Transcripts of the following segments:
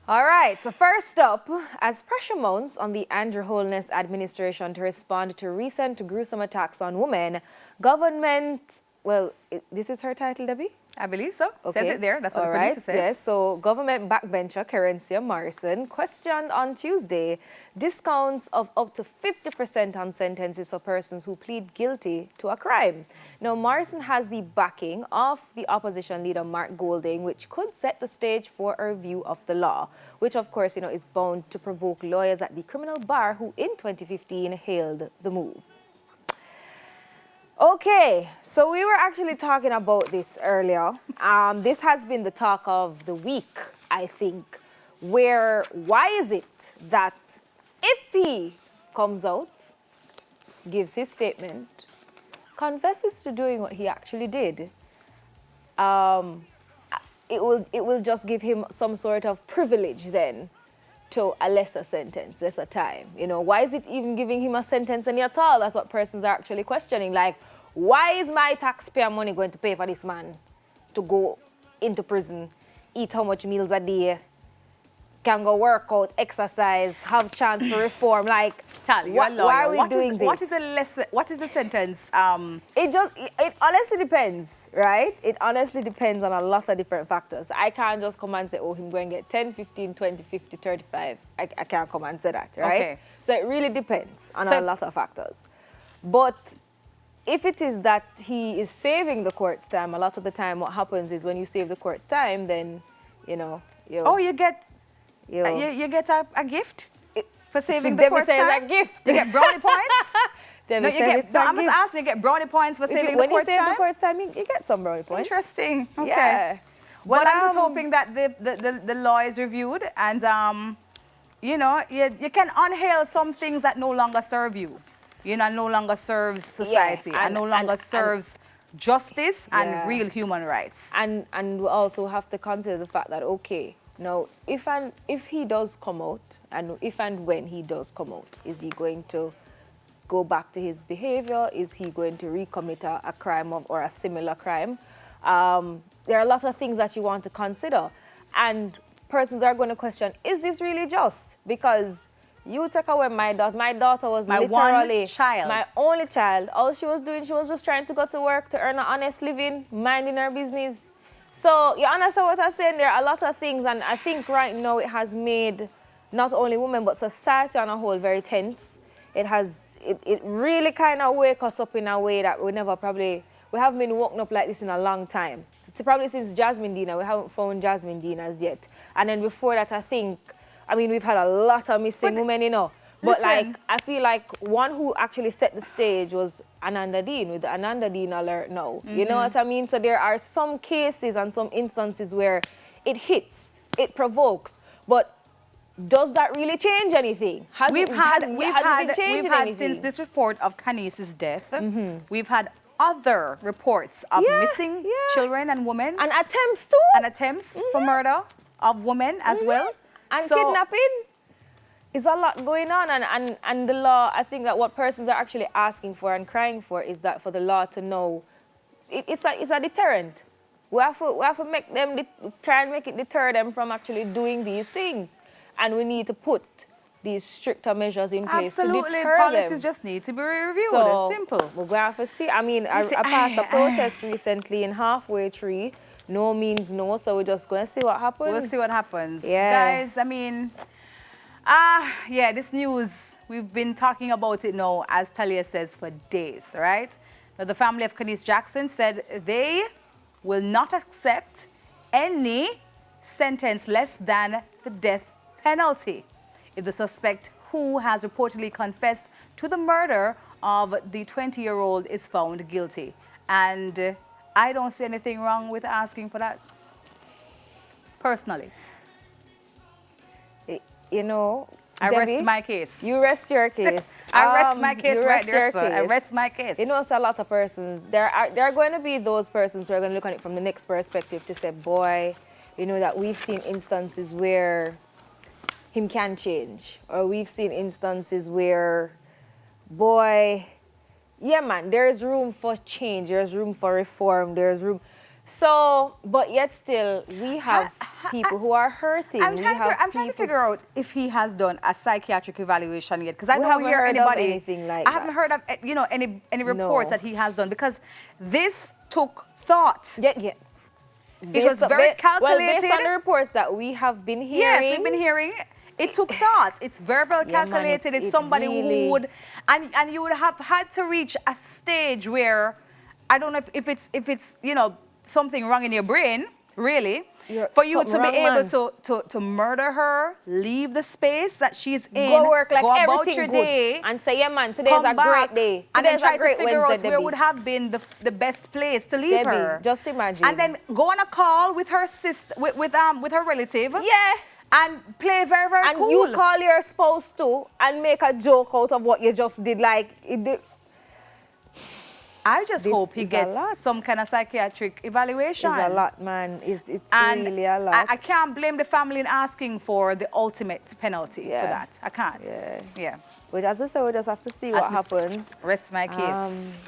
All right, so first up, as pressure mounts on the Andrew Holness administration to respond to recent gruesome attacks on women, government, this is her title, Debbie? I believe so. Okay. Says it there. That's what All the producer right. says. Yes, so government backbencher Kerencia Morrison questioned on Tuesday discounts of up to 50% on sentences for persons who plead guilty to a crime. Now, Morrison has the backing of the opposition leader Mark Golding, which could set the stage for a review of the law, which of course, is bound to provoke lawyers at the criminal bar who in 2015 hailed the move. Okay, so we were actually talking about this earlier. This has been the talk of the week, I think, why is it that if he comes out, gives his statement, confesses to doing what he actually did, it will just give him some sort of privilege then to a lesser sentence, lesser time. Why is it even giving him a sentence any at all? That's what persons are actually questioning. Like, why is my taxpayer money going to pay for this man to go into prison, eat how much meals a day, can go work out, exercise, have chance for reform? Like, why are we doing this? What is the sentence? It honestly depends, right? It honestly depends on a lot of different factors. I can't just come and say, oh, him going to get 10, 15, 20, 50, 35. I can't come and say that, right? Okay. So it really depends on a lot of factors. But if it is that he is saving the court's time, a lot of the time what happens is when you save the court's time, then, you get a gift for saving the Debbie court's says time? a gift. You get brownie points? Debbie says it's I'm a just gift. asking, you get brownie points for saving the court's time? When you save the court's time, you get some brownie points. Interesting. Okay. Yeah. Well, But, I'm just hoping that the law is reviewed and, you can unhail some things that no longer serve you. No longer serves society and no longer serves justice and real human rights. And we also have to consider the fact that, okay, now, if he does come out, and if and when he does come out, is he going to go back to his behavior? Is he going to recommit a crime or a similar crime? There are a lot of things that you want to consider. And persons are going to question, is this really just? Because you take away my daughter. My daughter was literally my only child. All she was doing, she was just trying to go to work to earn an honest living, minding her business. So you understand what I'm saying? There are a lot of things, and I think right now it has made not only women but society on a whole very tense. It really kind of wake us up in a way that we haven't been woken up like this in a long time. It's probably since Jasmine Dina. We haven't found Jasmine Dina's yet. And then before that, we've had a lot of missing women, But I feel like one who actually set the stage was Ananda Dean with the Ananda Dean alert now. Mm-hmm. You know what I mean? So there are some cases and some instances where it hits, it provokes, but does that really change anything? We've had since this report of Khandice's death, we've had other reports of missing children and women. And attempts too. And attempts for murder of women as well. And kidnapping. There's a lot going on, and the law, I think that what persons are actually asking for and crying for is that for the law to know, it's a deterrent. We have to make them, try and make it deter them from actually doing these things. And we need to put these stricter measures in place to deter them. Policies just need to be reviewed. So, it's simple. We're going to have to see. I passed a protest recently in Halfway Tree. No means no, so we're just going to see what happens. We'll see what happens. Yeah. Guys, this news, we've been talking about it now, as Talia says, for days, right? Now, the family of Khandice Jackson said they will not accept any sentence less than the death penalty if the suspect, who has reportedly confessed to the murder of the 20-year-old, is found guilty. And I don't see anything wrong with asking for that, personally. I rest my case. You rest your case. I rest my case right there, sir. I rest my case. It's a lot of persons. There are going to be those persons who are going to look at it from the next perspective to say, boy, that we've seen instances where him can change. Or we've seen instances where, boy, yeah, man, there's room for change. There's room for reform. There's room. So, but yet still, we have people who are hurting. I'm trying to figure out if he has done a psychiatric evaluation yet, because I don't hear anybody. Anything like I haven't heard of any reports that he has done, because this took thought. Yeah. It was very calculated. Well, based on the reports that we have been hearing. Yes, we've been hearing. It took thought. It's very well calculated. Man, it's somebody really... who would, and you would have had to reach a stage where, I don't know if it's something wrong in your brain, really, for you to be able to murder her, leave the space that she's in, go work like go about everything your good, day, and say, yeah, man, today's a great day. And then try to figure Wednesday, out where Debbie. would have been the best place to leave her. Just imagine. And then go on a call with her sister, with her relative. Yeah. And play very, very cool. And you call your spouse too and make a joke out of what you just did. I just hope he gets some kind of psychiatric evaluation. It's a lot, man. It's really a lot. I can't blame the family in asking for the ultimate penalty for that. I can't. Yeah. But as we say, we just have to see what happens. Rest my case.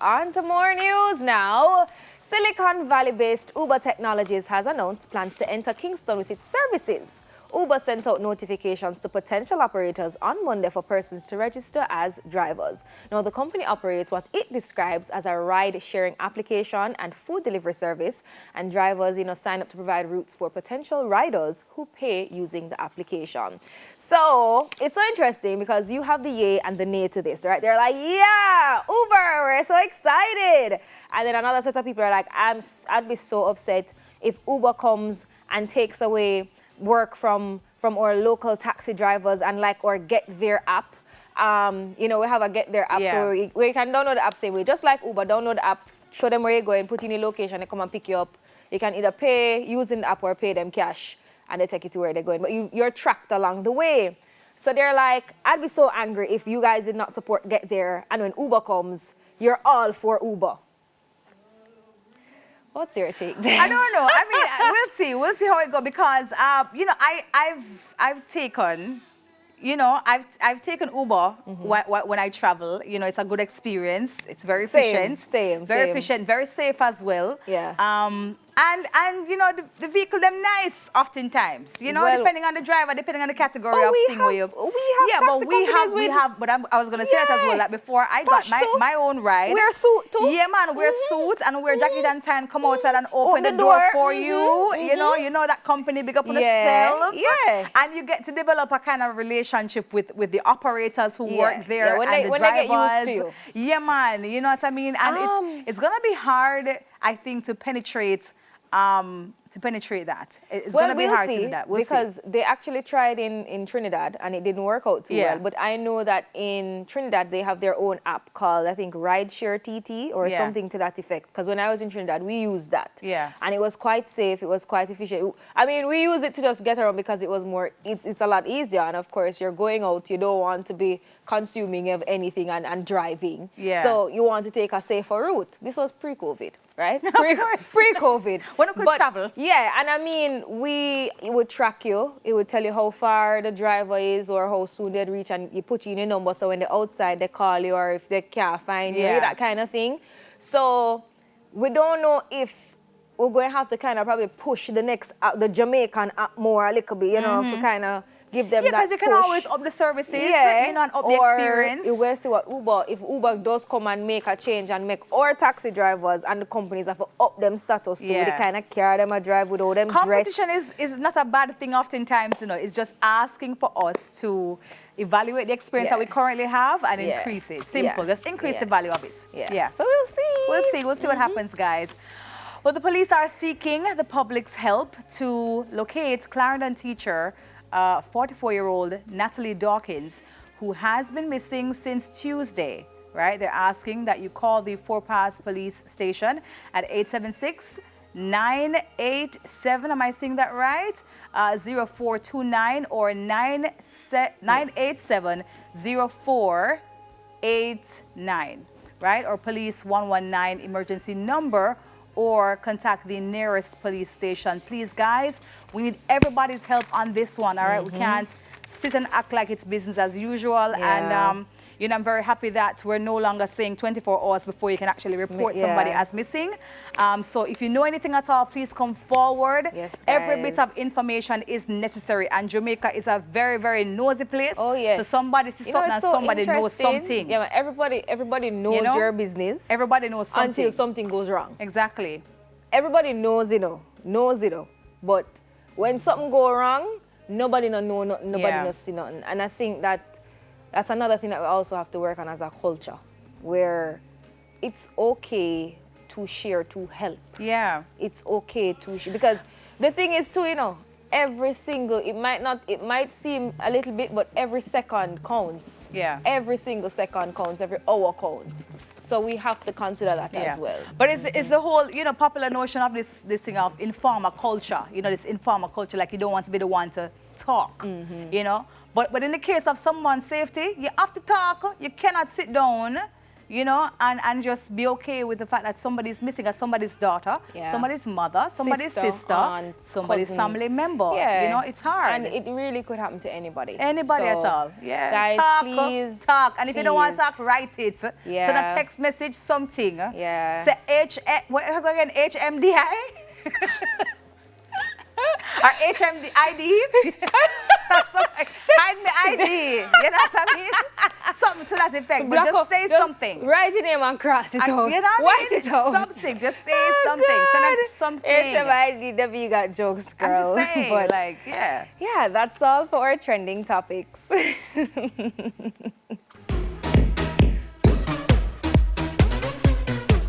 On to more news now. Silicon Valley-based Uber Technologies has announced plans to enter Kingston with its services. Uber sent out notifications to potential operators on Monday for persons to register as drivers. Now, the company operates what it describes as a ride-sharing application and food delivery service, and drivers, sign up to provide routes for potential riders who pay using the application. So, it's so interesting because you have the yay and the nay to this, right? They're like, yeah, Uber, we're so excited. And then another set of people are like, I'd be so upset if Uber comes and takes away work from our local taxi drivers and or Get There app. We have a Get There app, so where you can download the app same way. Just like Uber, download the app, show them where you're going, put in your location, they come and pick you up. You can either pay using the app or pay them cash, and they take you to where they're going. But you're tracked along the way. So they're like, I'd be so angry if you guys did not support Get There, and when Uber comes, you're all for Uber. What's your take there? I don't know. I mean, we'll see. We'll see how it goes, because I've taken Uber when I travel. It's a good experience. It's very efficient. Very efficient, very safe as well. Yeah. And the vehicle them nice oftentimes. Depending on the driver, depending on the category of thing where you. We have. But I was gonna say that as well. Like before I got my own ride. Wear suit too. Yeah, man. Wear suit and wear jacket and tie and come outside and open the door for you. You know that company big up on self. Yeah. And you get to develop a kind of relationship with the operators who work there and the drivers. They get used to you. Yeah, man. You know what I mean? And it's gonna be hard, I think, to penetrate that. It's going to be hard to do that. Because they actually tried in Trinidad and it didn't work out too well. But I know that in Trinidad they have their own app called, I think, Rideshare TT or something to that effect. Because when I was in Trinidad, we used that. Yeah. And it was quite safe. It was quite efficient. I mean, we used it to just get around because it was it's a lot easier. And of course, you're going out, you don't want to be consuming of anything and driving. Yeah. So you want to take a safer route. This was pre-COVID. Right? Pre-COVID. When you could travel. Yeah, and I mean, it would track you. It would tell you how far the driver is or how soon they'd reach, and you put in a number, so when they're outside, they call you, or if they can't find you, that kind of thing. So we don't know if we're going to have to kind of probably push the Jamaican app more a little bit, to kind of give them that because you can always up the services, and up the experience. You will see what if Uber does come and make a change and make our taxi drivers and the companies have to up them status to the kind of car them a drive without them competition is not a bad thing oftentimes, It's just asking for us to evaluate the experience that we currently have and increase it. Simple. Just increase the value of it. Yeah. So we'll see. We'll see what happens, guys. Well, the police are seeking the public's help to locate Clarendon teacher 44-year-old Natalie Dawkins, who has been missing since Tuesday, right? They're asking that you call the Fort Pass police station at 876-987, am I saying that right? 0429 or 987-0489, right? Or police 119 emergency number, or contact the nearest police station. Please, guys, we need everybody's help on this one, all right? We can't sit and act like it's business as usual. And, You know, I'm very happy that we're no longer saying 24 hours before you can actually report somebody as missing. So if you know anything at all, please come forward. Yes, every bit of information is necessary, and Jamaica is a very, very nosy place. Oh, yes. So somebody sees something and somebody knows something. Yeah, everybody knows your business. Everybody knows something. Until something goes wrong. Exactly. Everybody knows but when something go wrong, nobody know nothing, nobody knows see nothing. And I think that's another thing that we also have to work on as a culture, where it's okay to share, to help. Yeah. It's okay to share. Because the thing is too, every single, it might seem a little bit, but every second counts. Yeah. Every single second counts, every hour counts. So we have to consider that as well. But it's the whole, popular notion of this thing of informal culture. This informal culture, like you don't want to be the one to talk, But in the case of someone's safety, you have to talk. You cannot sit down, and just be okay with the fact that somebody's missing, as somebody's daughter, somebody's mother, somebody's sister, aunt, somebody's cousin. Family member. Yeah. It's hard. And it really could happen to anybody. Anybody at all. Yeah. Guys, talk, talk. And if you don't want to talk, write it. Send a text message, something. Yeah. Say HMDI? Or HMD hide me ID. You know what I mean? Something to that effect. But just say something. Write your name and cross it out. You know what I mean? Something. Just say something. Send out something. HMID, you got jokes, girl. I'm just saying, but, yeah. Yeah, that's all for our trending topics.